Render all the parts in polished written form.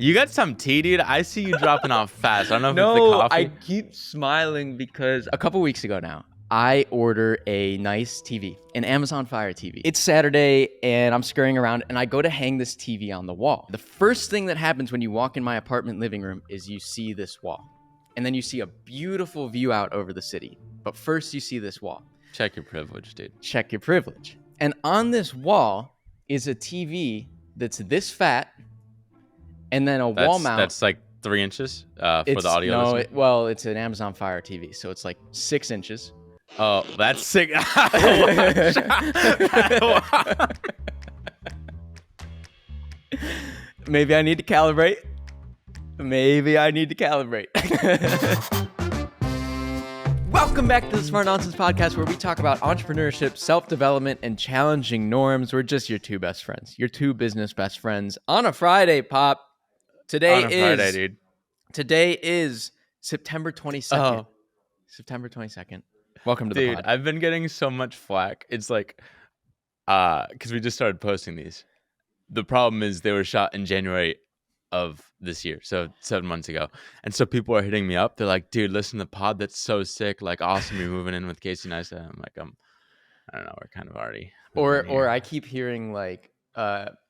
You got some tea, dude. I see you dropping off fast. I don't know if it's the No, coffee. I keep smiling because a couple weeks ago now, I order a nice TV, an Amazon Fire TV. It's Saturday and I'm scurrying around and I go to hang this TV on the wall. The first thing that happens when you walk in my apartment living room is you see this wall. And then you see a beautiful view out over the city. But first you see this wall. Check your privilege, dude. Check your privilege. And on this wall is a TV that's this fat and then a wall mount. That's like 3 inches for the audio listener. Well, it's an Amazon Fire TV, so it's like 6 inches. Oh, that's sick. Maybe I need to calibrate. Welcome back to the Smart Nonsense Podcast, where we talk about entrepreneurship, self-development, and challenging norms. We're just your two best friends, your two business best friends on a Friday, Pop. Today is September 22nd. Oh. September 22nd. Welcome to the pod. I've been getting so much flack. It's like, because we just started posting these. The problem is they were shot in January of this year, so 7 months ago. And so people are hitting me up. They're like, dude, listen to the pod. That's so sick. Like, awesome. You're moving in with Casey Neistat. I'm like, I don't know. We're kind of already. Or I keep hearing like,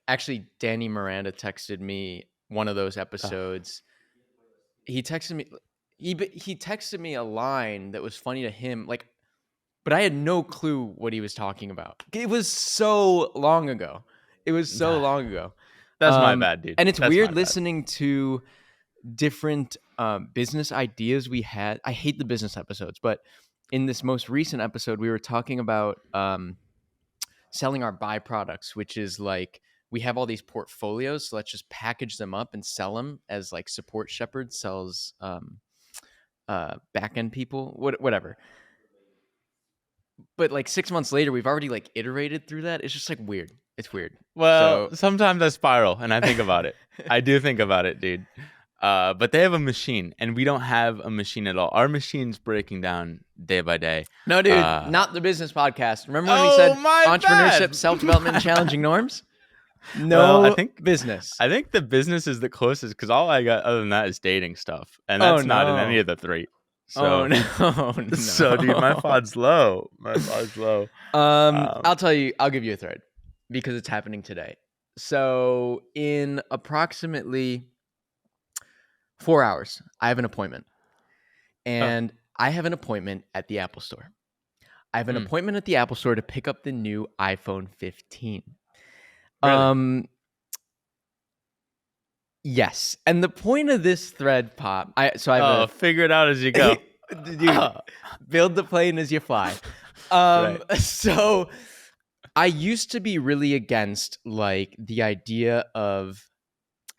actually, Danny Miranda texted me one of those episodes. He texted me. He texted me a line that was funny to him, like, but I had no clue what he was talking about. It was so long ago. That's my bad, dude. And it's weird listening to different business ideas we had. I hate the business episodes, but in this most recent episode, we were talking about selling our byproducts, which is like, we have all these portfolios, so let's just package them up and sell them as like Support Shepherd sells back-end people, whatever. But like 6 months later, we've already like iterated through that. It's just like weird. It's weird. Well, sometimes I spiral and I think about it. I do think about it, dude. But they have a machine and we don't have a machine at all. Our machine's breaking down day by day. No, dude, not the business podcast. Remember when we said entrepreneurship, self-development, and challenging norms? No, I think business. I think the business is the closest because all I got other than that is dating stuff, and that's not in any of the three. So, no. So, dude, my pod's low. I'll tell you. I'll give you a thread because it's happening today. So, in approximately 4 hours, I have an appointment, and I have an appointment at the Apple Store. I have an appointment at the Apple Store to pick up the new iPhone 15. Really? Yes. And the point of this thread, Pop, figure it out as you go. Dude, build the plane as you fly. Right. So I used to be really against like the idea of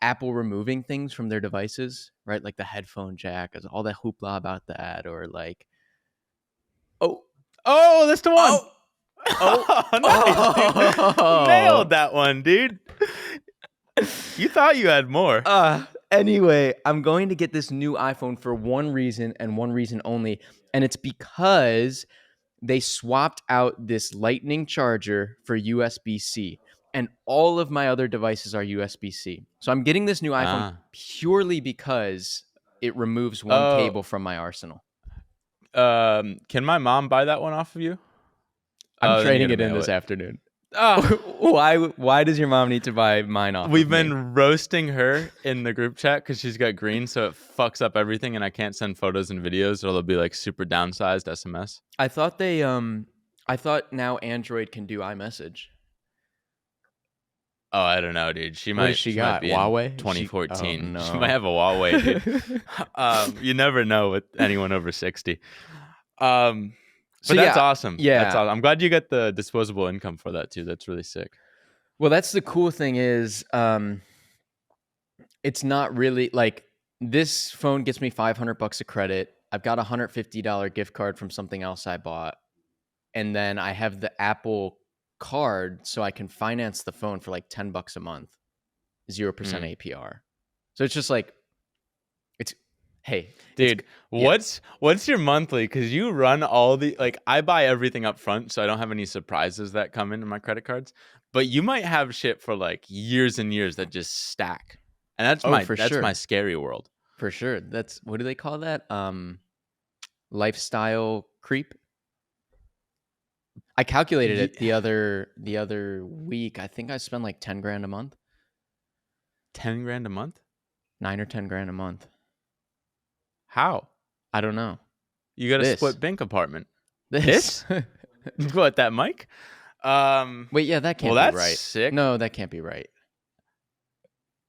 Apple removing things from their devices, right? Like the headphone jack, all that hoopla about that, or like, oh, that's the one. Nice, dude. Nailed that one, dude. You thought you had more. Anyway, I'm going to get this new iPhone for one reason and one reason only, and it's because they swapped out this Lightning charger for USB-C, and all of my other devices are USB-C. So I'm getting this new iPhone purely because it removes one cable from my arsenal. Can my mom buy that one off of you? I'm trading it in this afternoon. Why does your mom need to buy mine off? We've been roasting her in the group chat because she's got green, so it fucks up everything, and I can't send photos and videos, or they'll be like super downsized SMS. I thought now Android can do iMessage. Oh, I don't know, dude. She What might. has she she got? might be Huawei? in 2014. No. She might have a Huawei, dude. You never know with anyone over 60. But that's awesome. Yeah. That's awesome. I'm glad you got the disposable income for that too. That's really sick. Well, that's the cool thing is, it's not really like this phone gets me $500 of credit. I've got a $150 gift card from something else I bought, and then I have the Apple card, so I can finance the phone for like $10 a month, 0% APR. So it's just like, hey, dude, what's your monthly? Because you run all the, like, I buy everything up front, so I don't have any surprises that come into my credit cards. But you might have shit for like years and years that just stack. and that's Oh, my for that's sure. my scary world. For sure. That's, what do they call that? Lifestyle creep. I calculated it Ye- the other week. I think I spend like 10 grand a month. 10 grand a month? 9 or 10 grand a month. How? I don't know. You got a This. split bank apartment. This. What, that mic? Wait, yeah, that can't Well, be that's right. sick. No, that can't be right.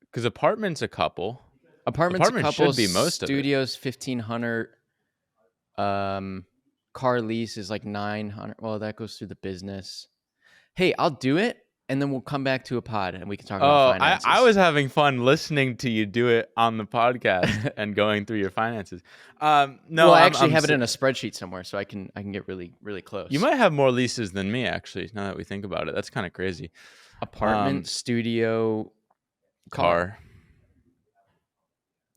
Because apartments a couple. Apartments a Apartments couple, should be most of it. studios 1,500. Car lease is like 900. Well, that goes through the business. Hey, I'll do it, and then we'll come back to a pod and we can talk about Oh, finances. I was having fun listening to you do it on the podcast and going through your finances. No, well, I actually I'm have it in a spreadsheet somewhere, so I can get really, really close. You might have more leases than me, actually. Now that we think about it, that's kind of crazy. Apartment, studio, car.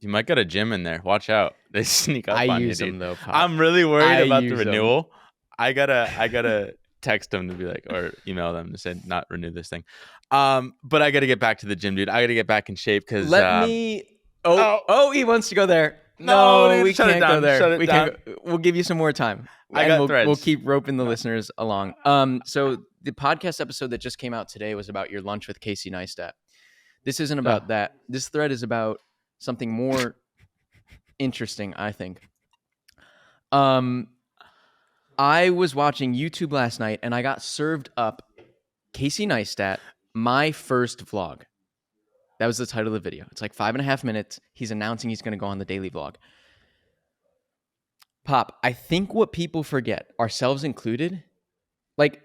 You might get a gym in there. Watch out. They sneak up I on use you, them dude. though, Pop. I'm really worried I about the use 'em. renewal. I gotta text them to be like, or email them to say not renew this thing. But I gotta get back to the gym, dude. I gotta get back in shape because Let me. Oh, oh. he wants to go there. No, No, dude, we shut it can't go down, there. shut it We down. can't. We'll give you some more time. I And got we'll threads. keep roping the listeners along. So the podcast episode that just came out today was about your lunch with Casey Neistat. This isn't about that. This thread is about something more interesting, I think. I was watching YouTube last night and I got served up Casey Neistat, my first vlog. That was the title of the video. It's like 5.5 minutes. He's announcing he's going to go on the daily vlog. Pop, I think what people forget, ourselves included, like,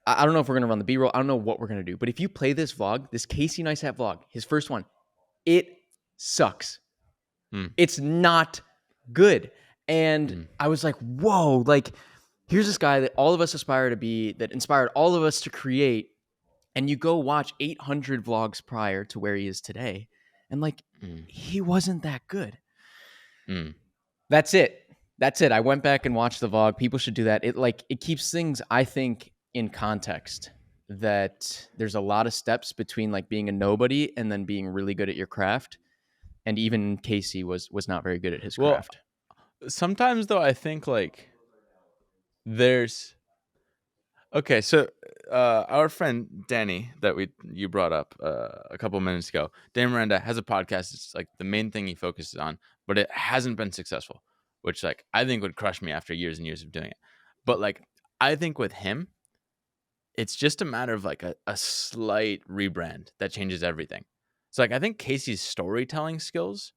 I don't know if we're going to run the B-roll. I don't know what we're going to do. But if you play this vlog, this Casey Neistat vlog, his first one, it sucks. It's not good. And I was like, whoa, like, here's this guy that all of us aspire to be, that inspired all of us to create. And you go watch 800 vlogs prior to where he is today. And like, he wasn't that good. That's it. I went back and watched the vlog. People should do that. It keeps things, I think, in context, that there's a lot of steps between like being a nobody and then being really good at your craft. And even Casey was not very good at his craft. Sometimes though, I think like there's okay. So our friend Danny that you brought up a couple minutes ago, Dan Miranda has a podcast. It's like the main thing he focuses on, but it hasn't been successful, which like I think would crush me after years and years of doing it. But like I think with him, it's just a matter of like a slight rebrand that changes everything. So like I think Casey's storytelling skills,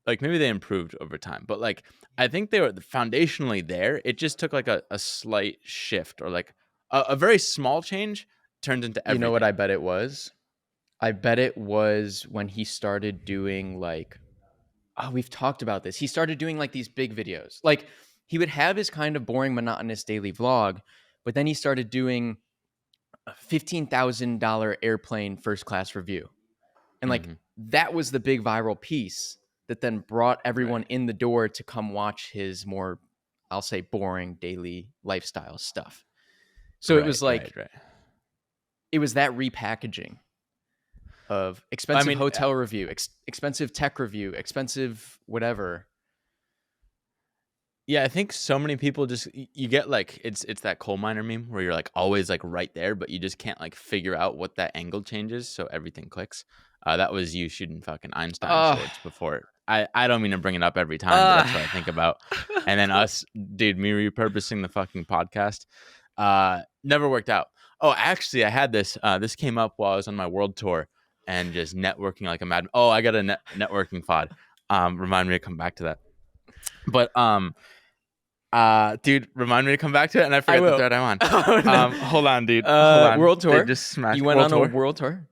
like maybe they improved over time, but like I think they were foundationally there. It just took like a slight shift or like a very small change turns into everything. You know what I bet it was? I bet it was when he started doing like, we've talked about this. He started doing like these big videos. Like he would have his kind of boring, monotonous daily vlog, but then he started doing a $15,000 airplane first class review. And like that was the big viral piece that then brought everyone in the door to come watch his more, I'll say, boring daily lifestyle stuff. So it was like, it was that repackaging of expensive hotel review, expensive tech review, expensive whatever. Yeah, I think so many people just you get like it's that coal miner meme where you're like always like right there, but you just can't like figure out what that angle changes, so everything clicks. That was you shooting fucking Einstein shorts before. I don't mean to bring it up every time, but that's what I think about. And then us, dude, me repurposing the fucking podcast, never worked out. Oh, actually, I had this. This came up while I was on my world tour and just networking like a mad. Oh, I got a networking pod. Remind me to come back to that. But dude, remind me to come back to it, and I forget the thread I'm on. Hold on, dude. Hold on. World tour. They just smashed. You went on a world tour.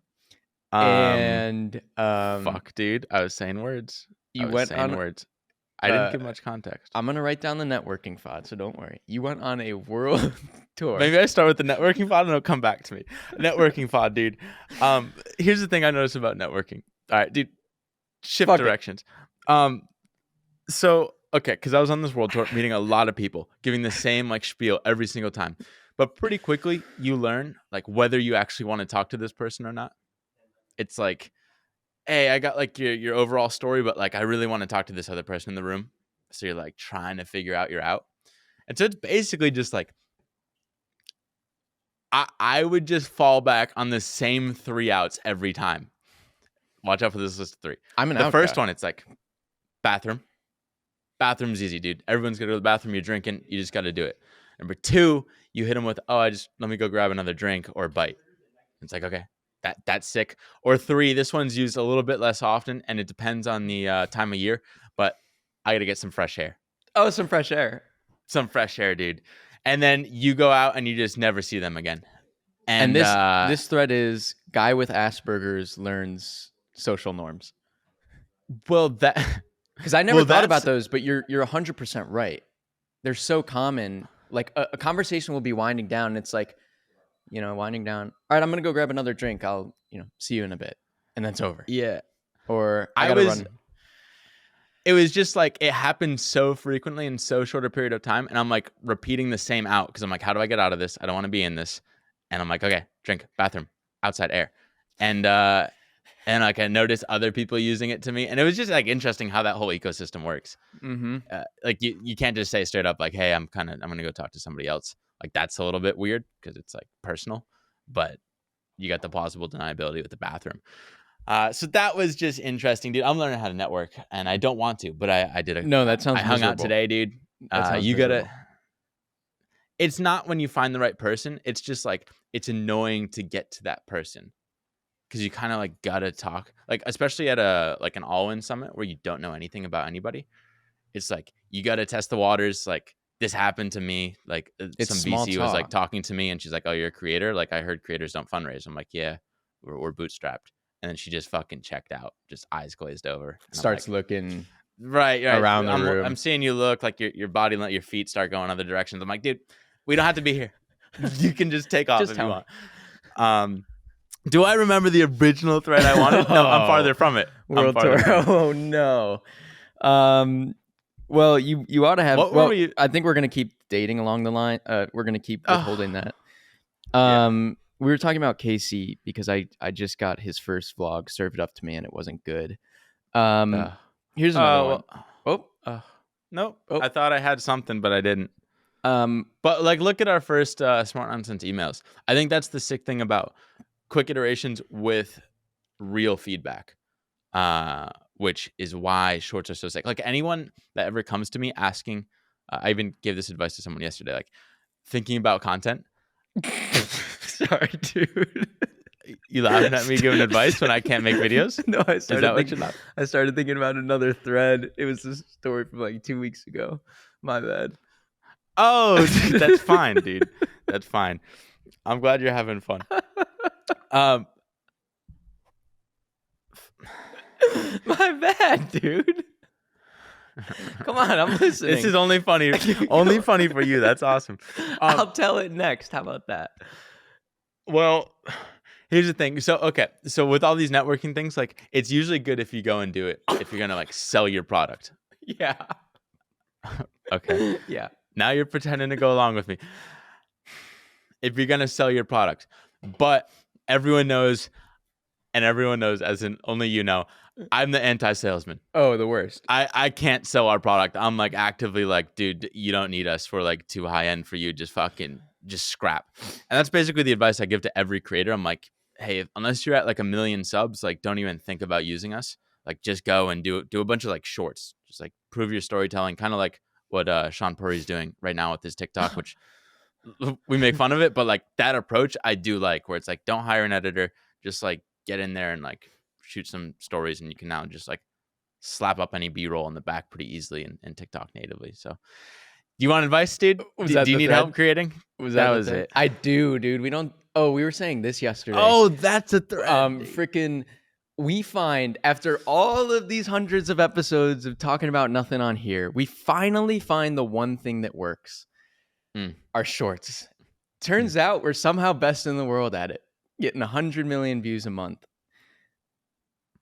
And fuck, dude, I was saying words. You went on words. I didn't give much context. I'm gonna write down the networking pod, so don't worry. You went on a world tour. Maybe I start with the networking pod and it'll come back to me. Networking pod, dude. Here's the thing I noticed about networking. All right, dude. Shift directions. So okay, because I was on this world tour, meeting a lot of people, giving the same like spiel every single time. But pretty quickly, you learn like whether you actually want to talk to this person or not. It's like hey, I got like your overall story, but like I really want to talk to this other person in the room. So you're like trying to figure out your out. And so it's basically just like I would just fall back on the same 3 outs every time. Watch out for this list of 3. I'm an The out first guy. one, it's like bathroom. Bathroom's easy, dude. Everyone's gonna go to the bathroom. You're drinking. You just got to do it. Number 2, you hit them with, oh, let me go grab another drink or bite. It's like, okay, that's sick. Or 3, this one's used a little bit less often, and it depends on the time of year. But I got to get some fresh air. Oh, some fresh air. Some fresh air, dude. And then you go out and you just never see them again. And And this thread is guy with Asperger's learns social norms. well, that Because I never well, thought about that's those, but you're 100% right. They're so common. Like a conversation will be winding down, and it's like, winding down. All right, I'm gonna go grab another drink. I'll see you in a bit, and then it's over. yeah. Or I I gotta was run. it was just like it happened so frequently in so short a period of time, and I'm like repeating the same out because I'm like, how do I get out of this? I don't want to be in this. And I'm like, okay, drink, bathroom, outside air. And like I noticed other people using it to me, and it was just like interesting how that whole ecosystem works. Mm-hmm. Like you can't just say straight up like, hey, I'm gonna go talk to somebody else. Like that's a little bit weird because it's like personal, but you got the plausible deniability with the bathroom. So that was just interesting, dude. I'm learning how to network, and I don't want to, but I did No, that I sounds hung out miserable. today, dude. That sounds You gotta. miserable. It's not when you find the right person. It's just like it's annoying to get to that person because you kind of like gotta talk, like especially at an all-in summit where you don't know anything about anybody. It's like you gotta test the waters. Like this happened to me. Like It's some small VC was like talk. talking to me, and she's like, "Oh, you're a creator." Like I heard creators don't fundraise. I'm like, "Yeah, we're bootstrapped." And then she just fucking checked out, just eyes glazed over. And I'm Starts like, looking right. around the I'm room. seeing you look like your body, let your feet start going other directions. I'm like, dude, we don't have to be here. You can just take off Just if you tell me. want. Do I remember the original thread I wanted? No, I'm farther from it. I'm World farther tour. from it. Oh no. Well, you ought to have. What were Well, we? I think we're gonna keep dating along the line. We're gonna keep withholding Oh, that. yeah. We were talking about Casey because I just got his first vlog served up to me and it wasn't good. Uh, Here's another one. well, Oh, nope. oh. I thought I had something, but I didn't. Um, But like, look at our first smart nonsense emails. I think that's the sick thing about quick iterations with real feedback, which is why shorts are so sick. Like anyone that ever comes to me asking, I even gave this advice to someone yesterday, like thinking about content. sorry, dude. You laughing at me giving advice when I can't make videos? No, Is that what you're laughing? I started thinking about another thread. It was this story from like 2 weeks ago. My bad. Oh, that's fine, dude. That's fine. I'm glad you're having fun. My bad, dude. Come on, I'm listening. This is only funny for you. That's awesome. I'll tell it next. How about that? Well, here's the thing. So with all these networking things, like it's usually good if you go and do it if you're gonna like sell your product. Yeah. Okay. Yeah. Now you're pretending to go along with me. If you're gonna sell your product, but everyone knows, as in only you know, I'm the anti-salesman. Oh, the worst. I can't sell our product. I'm like actively like, dude, you don't need us. For like too high end for you. Just scrap. And that's basically the advice I give to every creator. I'm like, hey, unless you're at like 1 million subs, like don't even think about using us. Like just go and do a bunch of like shorts. Just like prove your storytelling, kind of like what Sean Puri's doing right now with his TikTok, which we make fun of it, but like that approach I do like, where it's like don't hire an editor, just like get in there and like shoot some stories, and you can now just like slap up any B-roll in the back pretty easily in TikTok natively. So, do you want advice, dude? Do you need help creating? That was it. I do, dude. We don't. Oh, we were saying this yesterday. Oh, that's a thread. Freaking. We find after all of these hundreds of episodes of talking about nothing on here, we finally find the one thing that works. Our shorts. Turns out we're somehow best in the world at it, getting 100 million views a month.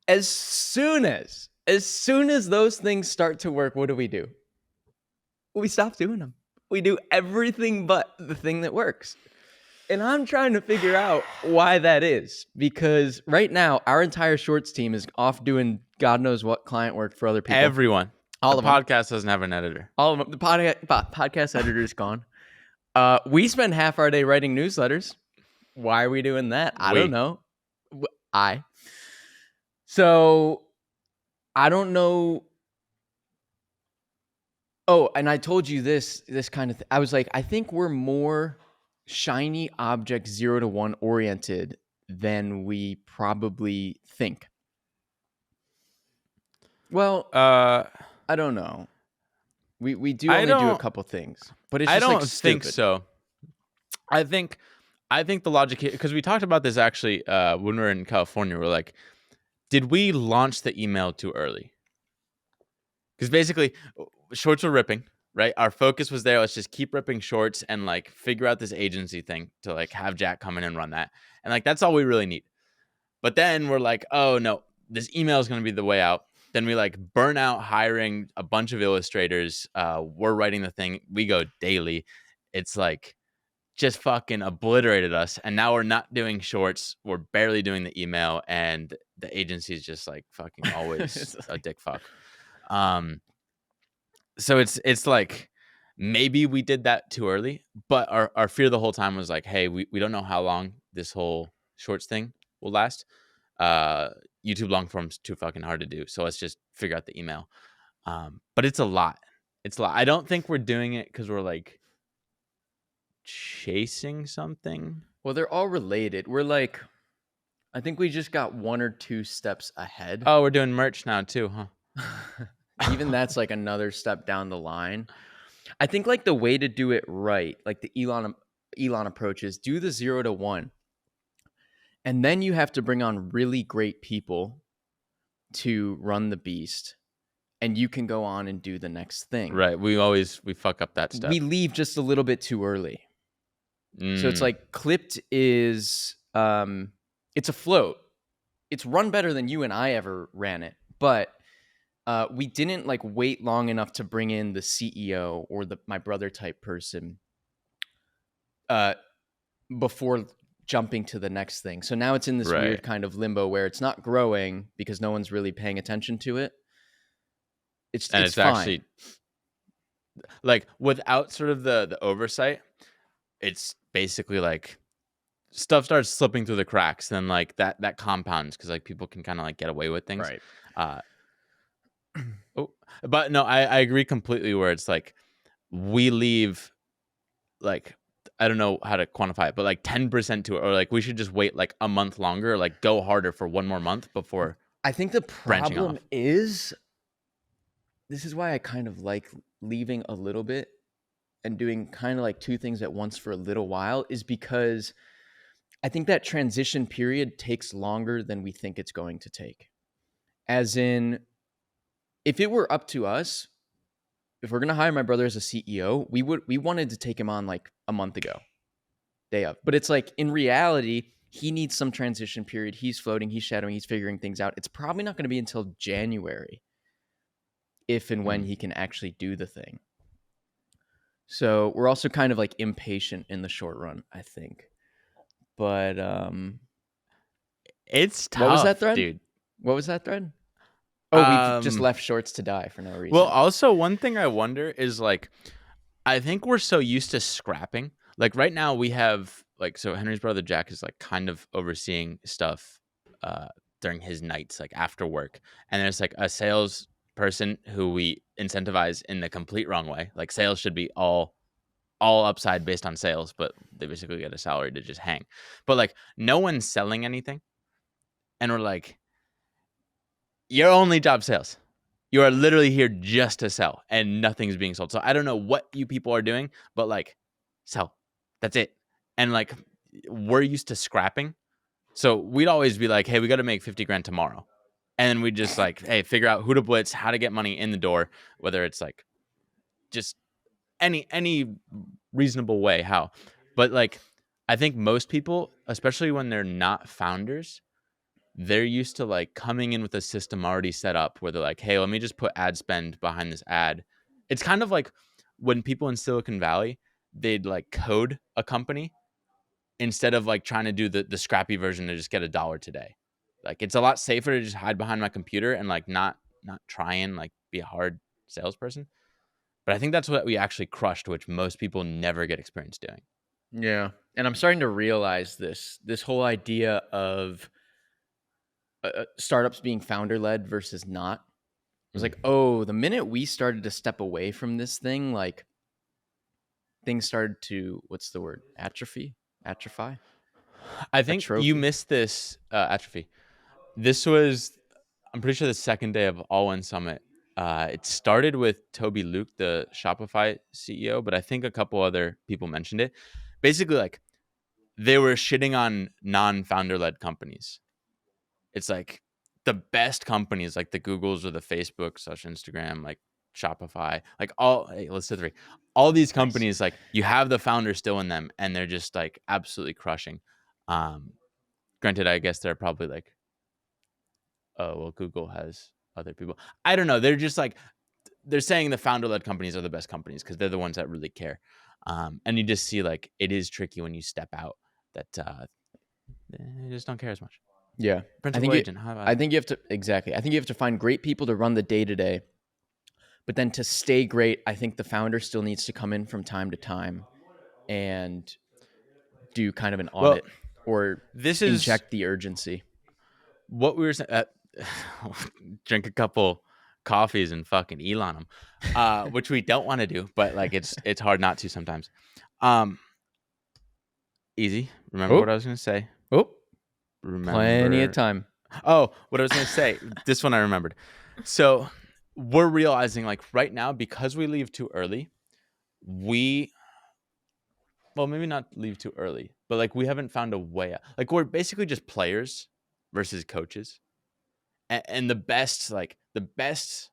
As soon as those things start to work, what do? We stop doing them. We do everything but the thing that works. And I'm trying to figure out why that is, because right now our entire shorts team is off doing God knows what client work for other people. Everyone. The All of them. podcast doesn't have an editor. All of them. The podcast editor is gone. We spend half our day writing newsletters. Why are we doing that? I don't know. So I don't know. Oh, and I told you this kind of thing. I was like, I think we're more shiny object 0 to 1 oriented than we probably think. Well, I don't know. We do only do a couple things, but it's just I don't like think stupid. so. I think the logic here, because we talked about this actually when we were in California. We're like, did we launch the email too early? Because basically, shorts were ripping, right? Our focus was there. Let's just keep ripping shorts and like figure out this agency thing to like have Jack come in and run that. And like, that's all we really need. But then we're like, oh no, this email is going to be the way out. Then we like burn out hiring a bunch of illustrators. We're writing the thing. We go daily. It's like just fucking obliterated us. And now we're not doing shorts. We're barely doing the email. And the agency is just like fucking always a dick fuck. So it's like maybe we did that too early, but our fear the whole time was like, hey, we don't know how long this whole shorts thing will last. YouTube long form's too fucking hard to do. So let's just figure out the email. But it's a lot. It's a lot. I don't think we're doing it because we're like chasing something. Well, they're all related. We're like, I think we just got 1 or 2 steps ahead. Oh, we're doing merch now too, huh? Even that's like another step down the line. I think like the way to do it right, like the Elon approach is do the 0 to 1. And then you have to bring on really great people to run the beast. And you can go on and do the next thing. Right. We fuck up that step. We leave just a little bit too early. So it's like Clipped is it's a float. It's run better than you and I ever ran it. But we didn't like wait long enough to bring in the CEO or my brother type person before jumping to the next thing. So now it's in this weird kind of limbo where it's not growing because no one's really paying attention to it. It's fine. Actually like without sort of the oversight, it's basically like stuff starts slipping through the cracks. Then like that compounds because like people can kind of like get away with things. Right. But no, I agree completely where it's like we leave like I don't know how to quantify it, but like 10% to it, or like we should just wait like a month longer, or like go harder for one more month before. I think the problem is this is why I kind of like leaving a little bit and doing kind of like 2 things at once for a little while is because I think that transition period takes longer than we think it's going to take. As in, if it were up to us, if we're going to hire my brother as a CEO, we wanted to take him on like a month ago, day of. But it's like in reality, he needs some transition period. He's floating, he's shadowing, he's figuring things out. It's probably not going to be until January if and when he can actually do the thing. So we're also kind of like impatient in the short run, I think. But it's tough. What was that thread? Dude? What was that thread? Oh, we've just left shorts to die for no reason. Well, also one thing I wonder is like, I think we're so used to scrapping. Like right now we have like, so Henry's brother Jack is like kind of overseeing stuff during his nights, like after work. And there's like a sales person who we incentivize in the complete wrong way. Like sales should be all upside based on sales, but they basically get a salary to just hang. But like no one's selling anything. And we're like, your only job sales. You are literally here just to sell and nothing's being sold. So I don't know what you people are doing, but like sell. That's it. And like we're used to scrapping. So we'd always be like, hey, we got to make 50 grand tomorrow. And then we just like, hey, figure out who to blitz, how to get money in the door, whether it's like just any reasonable way, how. But like, I think most people, especially when they're not founders, they're used to like coming in with a system already set up where they're like, hey, let me just put ad spend behind this ad. It's kind of like when people in Silicon Valley, they'd like code a company instead of like trying to do the scrappy version to just get $1 today. Like it's a lot safer to just hide behind my computer and like not try and like be a hard salesperson. But I think that's what we actually crushed, which most people never get experience doing. Yeah. And I'm starting to realize this whole idea of startups being founder led versus not. It was like, oh, the minute we started to step away from this thing, like things started to, what's the word? Atrophy? I think you Atrophy? missed this atrophy. This was, I'm pretty sure, the second day of All In Summit. It started with Toby Luke, the Shopify CEO, but I think a couple other people mentioned it. Basically, like they were shitting on non-founder led companies. It's like the best companies, like the Googles or the Facebooks, such Instagram, like Shopify, like all. Hey, let's do 3. All these companies, like you have the founder still in them, and they're just like absolutely crushing. Granted, I guess they're probably like, oh well, Google has other people. I don't know. They're just like they're saying the founder led companies are the best companies because they're the ones that really care. And you just see like it is tricky when you step out that they just don't care as much. Yeah. Principal agent. How about I think you have to, exactly. I think you have to find great people to run the day to day. But then to stay great, I think the founder still needs to come in from time to time and do kind of an audit or this is inject the urgency. what we were saying. Drink a couple coffees and fucking Elon them, which we don't want to do, but like it's hard not to sometimes. Easy. Remember what I was gonna say? Plenty of time. Oh, what I was gonna say. This one I remembered. So we're realizing like right now because we leave too early, maybe not leave too early, but like we haven't found a way out. Like we're basically just players versus coaches. And the best like what's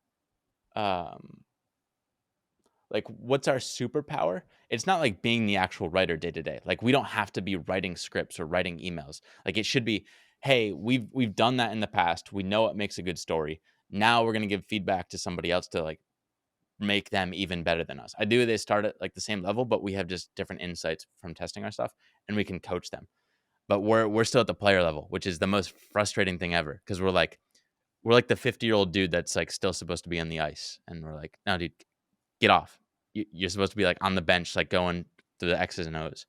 our superpower? It's not like being the actual writer day to day. Like we don't have to be writing scripts or writing emails. Like it should be, hey, we've done that in the past. We know it makes a good story. Now we're gonna give feedback to somebody else to like make them even better than us. I do. They start at like the same level, but we have just different insights from testing our stuff, and we can coach them. But we're still at the player level, which is the most frustrating thing ever because we're like the 50-year-old dude that's like still supposed to be on the ice, and we're like, no, dude, get off. You're supposed to be like on the bench, like going to the X's and O's.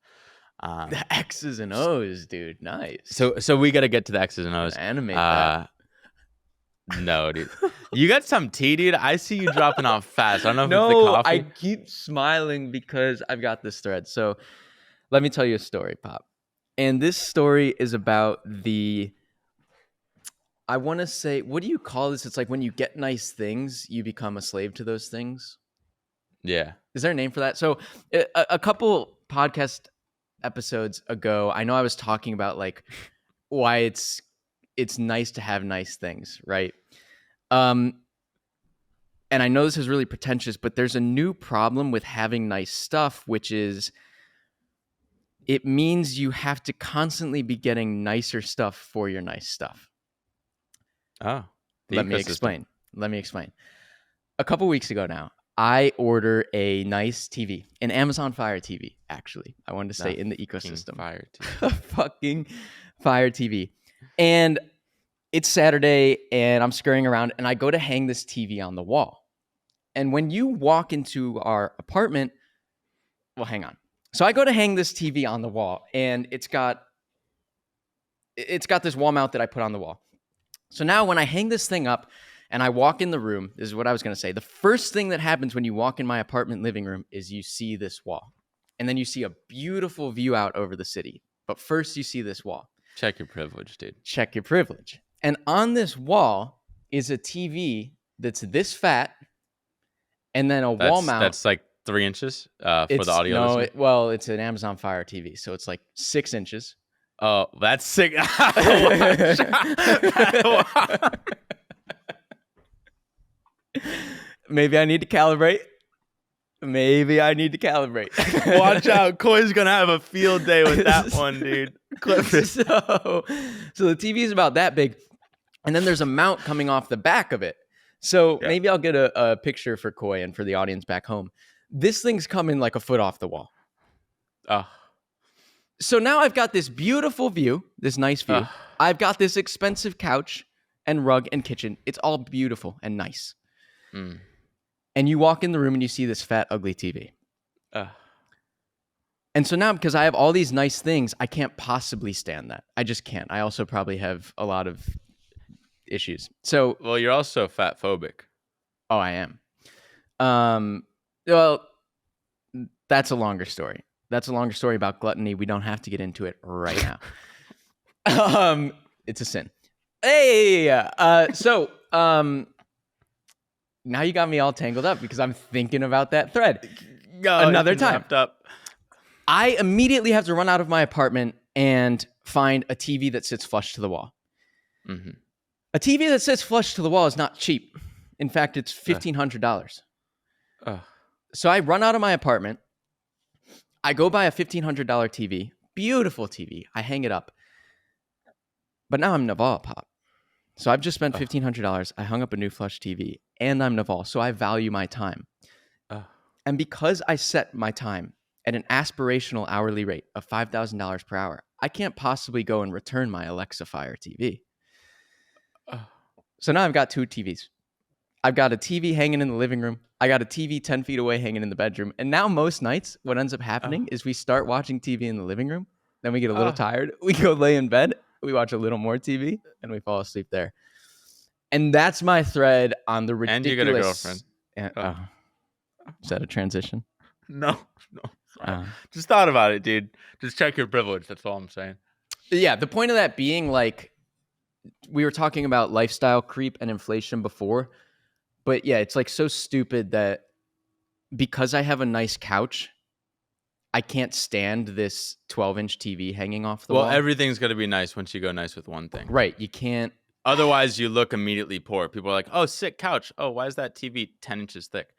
The X's and O's, dude. Nice. So we got to get to the X's and O's. Animate that. No, dude. You got some tea, dude. I see you dropping off fast. I don't know if No, it's the coffee. I keep smiling because I've got this thread. So let me tell you a story, Pop. And this story is about I want to say, what do you call this? It's like when you get nice things, you become a slave to those things. Yeah. Is there a name for that? So a couple podcast episodes ago, I know I was talking about like why it's nice to have nice things, right? And I know this is really pretentious, but there's a new problem with having nice stuff, which is it means you have to constantly be getting nicer stuff for your nice stuff. Oh, Let me explain. A couple weeks ago now, I order a nice TV, an Amazon Fire TV, actually. I wanted to stay in the ecosystem. Fire TV. Fucking Fire TV. And it's Saturday, and I'm scurrying around, and I go to hang this TV on the wall. And when you walk into our apartment, well, hang on. So I go to hang this TV on the wall, and it's got this wall mount that I put on the wall. So now when I hang this thing up and I walk in the room, this is what I was going to say. The first thing that happens when you walk in my apartment living room is you see this wall. And then you see a beautiful view out over the city. But first you see this wall. Check your privilege, dude. Check your privilege. And on this wall is a TV that's this fat and then wall mount. That's like 3 inches for the audio. No, it's an Amazon Fire TV. So it's like 6 inches. Oh, that's sick. Maybe I need to calibrate. Watch out. Koi's going to have a field day with that one, dude. So the TV is about that big. And then there's a mount coming off the back of it. So maybe I'll get a picture for Koi and for the audience back home. This thing's coming like a foot off the wall. Oh. So now I've got this beautiful view, this nice view. Ugh. I've got this expensive couch and rug and kitchen. It's all beautiful and nice. Mm. And you walk in the room and you see this fat, ugly TV. Ugh. And so now, because I have all these nice things, I can't possibly stand that. I just can't. I also probably have a lot of issues. So, Well, you're also fat phobic. oh, I am. Well, that's a longer story. That's a longer story about gluttony. We don't have to get into it right now. It's a sin. Hey, now you got me all tangled up because I'm thinking about that thread. Another time. Wrapped up. I immediately have to run out of my apartment and find a TV that sits flush to the wall. Mm-hmm. A TV that sits flush to the wall is not cheap. In fact, it's $1,500. So I run out of my apartment. I go buy a $1,500 TV. Beautiful TV. I hang it up. But now I'm Naval Pop. So I've just spent $1,500. I hung up a new flush TV and I'm Naval. So I value my time. And because I set my time at an aspirational hourly rate of $5,000 per hour, I can't possibly go and return my Alexa Fire TV. So now I've got two TVs. I've got a TV hanging in the living room. I got a TV 10 feet away hanging in the bedroom. And now most nights, what ends up happening is we start watching TV in the living room. Then we get a little tired. We go lay in bed. We watch a little more TV and we fall asleep there. And that's my thread on the ridiculous. And you got a girlfriend. Is that a transition? No. Just thought about it, dude. Just check your privilege. That's all I'm saying. Yeah, the point of that being, like, we were talking about lifestyle creep and inflation before, but yeah, it's like so stupid that because I have a nice couch, I can't stand this 12-inch TV hanging off the wall. Well, everything's got to be nice once you go nice with one thing. Right, you can't. Otherwise, you look immediately poor. People are like, oh, sick couch. Oh, why is that TV 10 inches thick?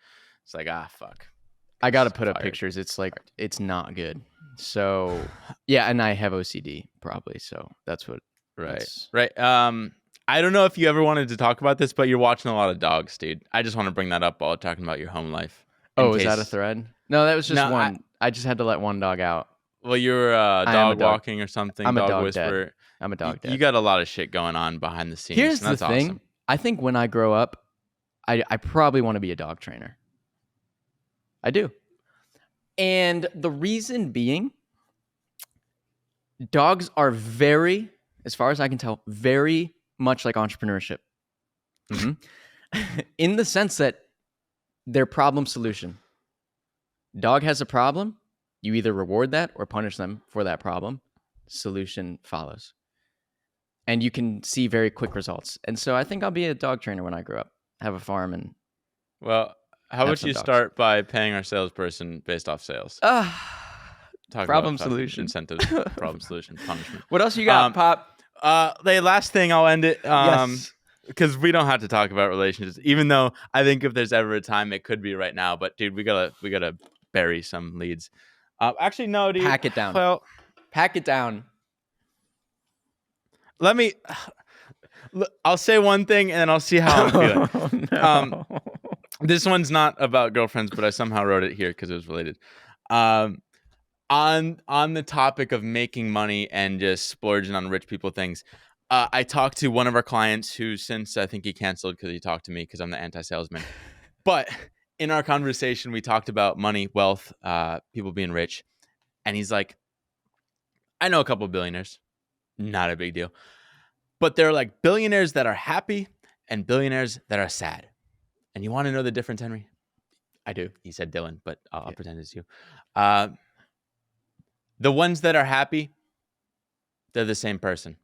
It's like, fuck. I got to put up pictures. It's like, it's not good. So, yeah, and I have OCD probably, so that's what. Right. I don't know if you ever wanted to talk about this, but you're watching a lot of dogs, dude. I just want to bring that up while talking about your home life. Oh, is that a thread? No, that was just one. I just had to let one dog out. Well, you were dog walking or something. I'm a dog whisperer. Dad. I'm a dog dad. You got a lot of shit going on behind the scenes. Here's and that's the thing. Awesome. I think when I grow up, I probably want to be a dog trainer. I do. And the reason being, dogs are very, as far as I can tell, very much like entrepreneurship. Mm-hmm. In the sense that they're problem solution. Dog has a problem, you either reward that or punish them for that problem. Solution follows. And you can see very quick results. And so I think I'll be a dog trainer when I grow up, have a farm and. Well, how about you start by paying our salesperson based off sales? Problem solution. Incentives, problem solution, punishment. What else you got, Pop? The last thing, I'll end it. Yes. Because we don't have to talk about relationships, even though I think if there's ever a time, it could be right now. But dude, we gotta bury some leads. Actually, no, dude. Pack it down. Well, pack it down. Let me. I'll say one thing, and then I'll see how I'm feeling. No. This one's not about girlfriends, but I somehow wrote it here because it was related. On the topic of making money and just splurging on rich people things. I talked to one of our clients who since I think he canceled because he talked to me because I'm the anti-salesman. But in our conversation, we talked about money, wealth, people being rich. And he's like, I know a couple of billionaires. Not a big deal. But they're like billionaires that are happy and billionaires that are sad. And you want to know the difference, Henry? I do. He said Dylan, but I'll pretend it's you. The ones that are happy, they're the same person.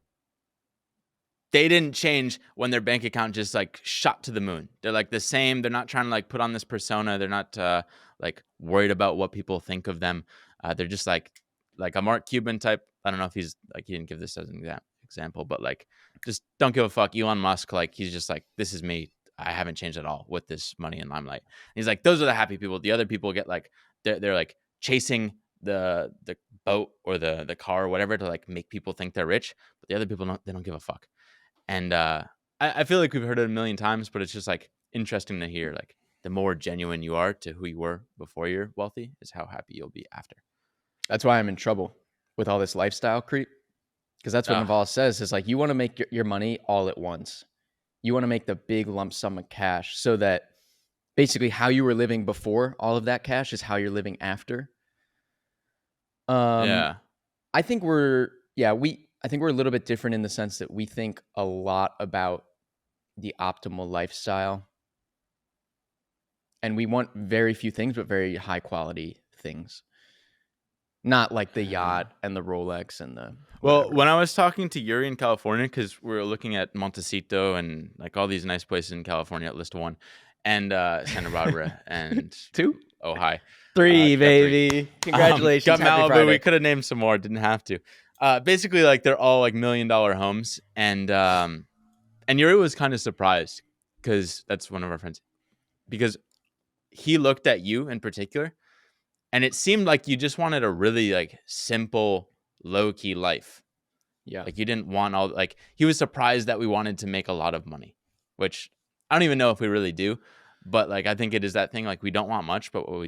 They didn't change when their bank account just like shot to the moon. They're like the same. They're not trying to like put on this persona. They're not like worried about what people think of them. They're just like a Mark Cuban type. I don't know if he's like, he didn't give this as an example, but like just don't give a fuck. Elon Musk, like he's just like, this is me. I haven't changed at all with this money and limelight. And he's like, those are the happy people. The other people get like, they're like chasing the boat or the car or whatever to like make people think they're rich. But the other people they don't give a fuck. And I feel like we've heard it a million times, but it's just like interesting to hear like the more genuine you are to who you were before you're wealthy is how happy you'll be after. That's why I'm in trouble with all this lifestyle creep. Because that's what Ugh. Naval says is like, you want to make your money all at once. You want to make the big lump sum of cash so that basically how you were living before all of that cash is how you're living after. Um, Yeah. I think I think we're a little bit different in the sense that we think a lot about the optimal lifestyle, and we want very few things, but very high quality things. Not like the Yeah. yacht and the Rolex and the Well, whatever. when I was talking to Yuri in California, because we were looking at Montecito and like all these nice places in California at list one, and Santa Barbara and 2, oh hi, 3, got three. baby. Congratulations. Got Happy Malibu. We Friday. could have named some more. Didn't have to. Basically, like they're all like $1 million homes, and Yuri was kind of surprised because that's one of our friends because he looked at you in particular, and it seemed like you just wanted a really like simple, low key life. Yeah. Like you didn't want all like he was surprised that we wanted to make a lot of money, which I don't even know if we really do, but like I think it is that thing like we don't want much, but what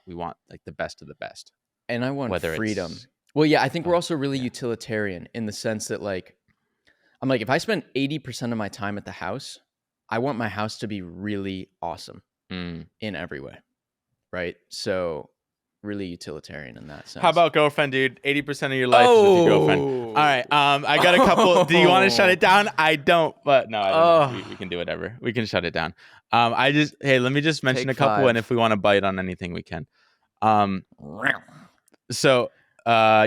we want like the best of the best. And I want Whether freedom. it's Well, yeah, I think we're oh also really yeah. utilitarian in the sense that like I'm like, if I spend 80% of my time at the house, I want my house to be really awesome Mm. in every way. Right? So really utilitarian in that sense. How about girlfriend, dude? 80% of your life is with your girlfriend. All right. I got a couple. Do you want to shut it down? I don't, but no, I don't know. Oh, We can do whatever. We can shut it down. Hey, let me just mention take a couple, and 5. if we want to bite on anything, we can. So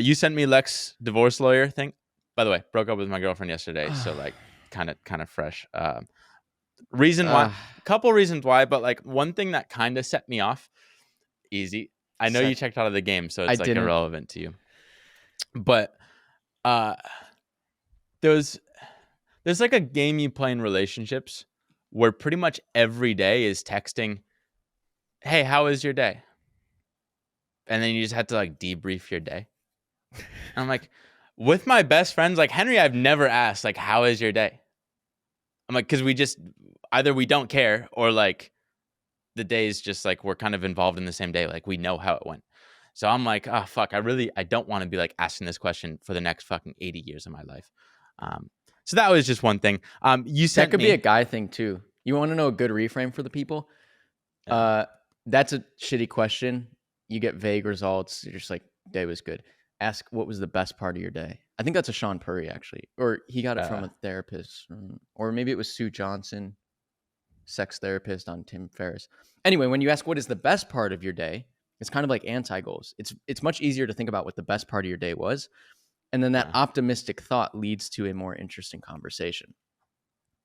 you sent me Lex divorce lawyer thing. By the way, broke up with my girlfriend yesterday, so like kind of fresh. Reason why, couple reasons why, but like one thing that kind of set me off. Easy. I know you checked out of the game, so I it's like didn't. irrelevant to you. But uh, there's like a game you play in relationships where pretty much every day is texting, "Hey, how was your day?" And then you just have to like debrief your day. And I'm like, with my best friends, like Henry, I've never asked like, "How is your day?" I'm like, because we just either we don't care or like the days just like we're kind of involved in the same day, like we know how it went. So I'm like, oh fuck, I don't want to be like asking this question for the next fucking 80 years of my life. So that was just one thing. You That sent could be a me. guy thing too. You want to know a good reframe for the people? Yeah. That's a shitty question. You get vague results. You're just like, day was good. Ask what was the best part of your day. I think that's a Sean Purry actually, or he got it from a therapist, or maybe it was Sue Johnson, sex therapist on Tim Ferriss. Anyway, when you ask what is the best part of your day, it's kind of like anti goals. It's much easier to think about what the best part of your day was, and then that optimistic thought leads to a more interesting conversation.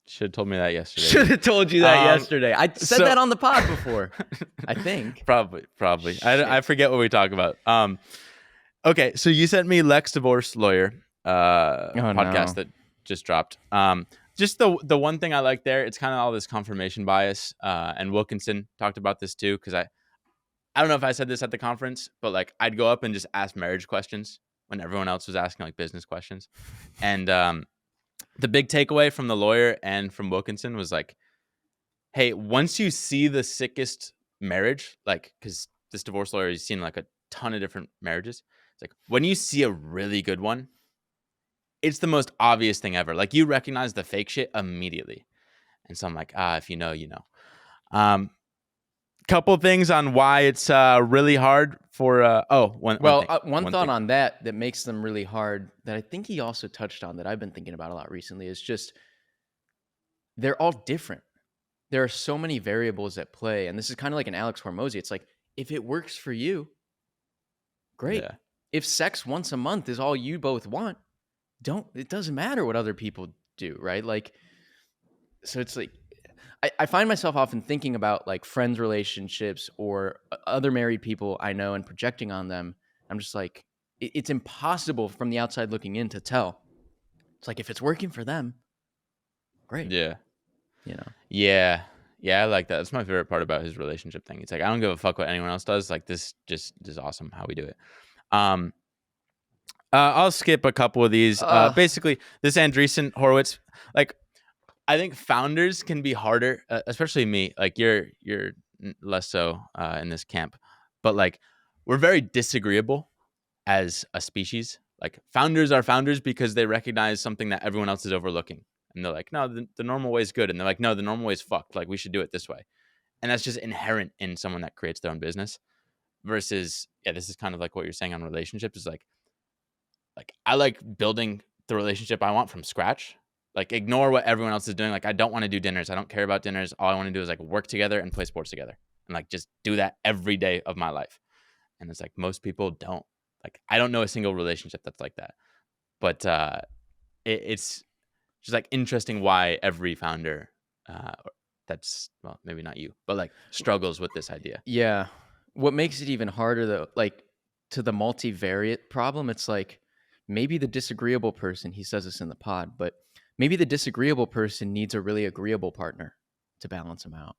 Should have told me that yesterday. Should have told you that yesterday. I said that on the pod before. I think. Probably. I forget what we talk about. Okay, so you sent me Lex divorce lawyer podcast that just dropped. Just the one thing I like there, it's kind of all this confirmation bias. And Wilkinson talked about this too, because I don't know if I said this at the conference, but like I'd go up and just ask marriage questions when everyone else was asking like business questions. And the big takeaway from the lawyer and from Wilkinson was like, hey, once you see the sickest marriage, like, because this divorce lawyer has seen like a ton of different marriages. It's like when you see a really good one, it's the most obvious thing ever. Like you recognize the fake shit immediately. And so I'm like, if you know, you know. Couple things on why it's really hard for one thought thing. on that makes them really hard that I think he also touched on that I've been thinking about a lot recently is just they're all different. There are so many variables at play, and this is kind of like an Alex Hormozy. It's like if it works for you, great. Yeah. If sex once a month is all you both want, it doesn't matter what other people do, right? Like, so it's like I find myself often thinking about like friends' relationships or other married people I know and projecting on them. I'm just like, it's impossible from the outside looking in to tell. It's like, if it's working for them, great. Yeah. You know? Yeah. Yeah, I like that. That's my favorite part about his relationship thing. It's like, I don't give a fuck what anyone else does. Like this is awesome how we do it. I'll skip a couple of these. Basically, this Andreessen Horowitz, like, I think founders can be harder, especially me. Like you're less so in this camp, but like we're very disagreeable as a species. Like founders are founders because they recognize something that everyone else is overlooking. And they're like, no, the normal way is good. And they're like, no, the normal way is fucked. Like we should do it this way. And that's just inherent in someone that creates their own business versus, yeah, this is kind of like what you're saying on relationships is like I like building the relationship I want from scratch. Like ignore what everyone else is doing. Like I don't want to do dinners. I don't care about dinners. All I want to do is like work together and play sports together and like just do that every day of my life. And it's like most people don't. Like I don't know a single relationship that's like that. But it's just like interesting why every founder that's well maybe not you, but like struggles with this idea. Yeah. What makes it even harder though, like to the multivariate problem, it's like maybe the disagreeable person, he says this in the pod, but maybe the disagreeable person needs a really agreeable partner to balance him out.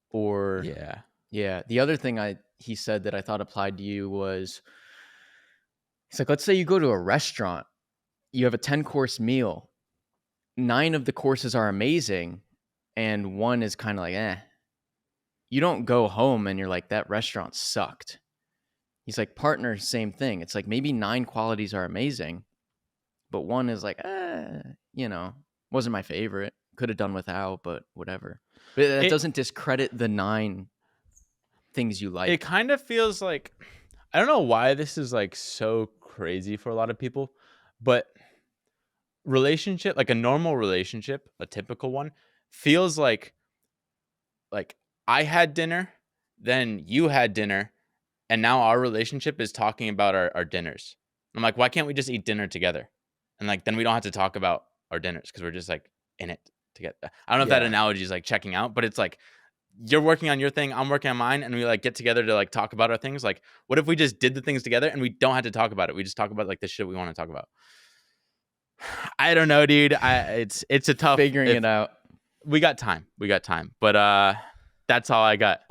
Or Yeah. yeah, the other thing he said that I thought applied to you was he's like, let's say you go to a restaurant, you have a 10-course meal, 9 of the courses are amazing, and one is kind of like, eh. You don't go home and you're like, that restaurant sucked. He's like, partner, same thing. It's like maybe 9 qualities are amazing, but one is like, wasn't my favorite. Could have done without, but whatever. But that It doesn't discredit the 9 things you it like. kind of feels like I don't know why this is like so crazy for a lot of people, but relationship, like a normal relationship, a typical one, feels like I had dinner, then you had dinner, and now our relationship is talking about our dinners. I'm like, why can't we just eat dinner together? And like then we don't have to talk about our dinners because we're just like in it together. I don't know if that Yeah. analogy is like checking out, but it's like you're working on your thing, I'm working on mine, and we like get together to like talk about our things. Like, what if we just did the things together and we don't have to talk about it? We just talk about like the shit we want to talk about. I don't know, dude. It's a tough Figuring if it out. we got time. We got time. But that's all I got.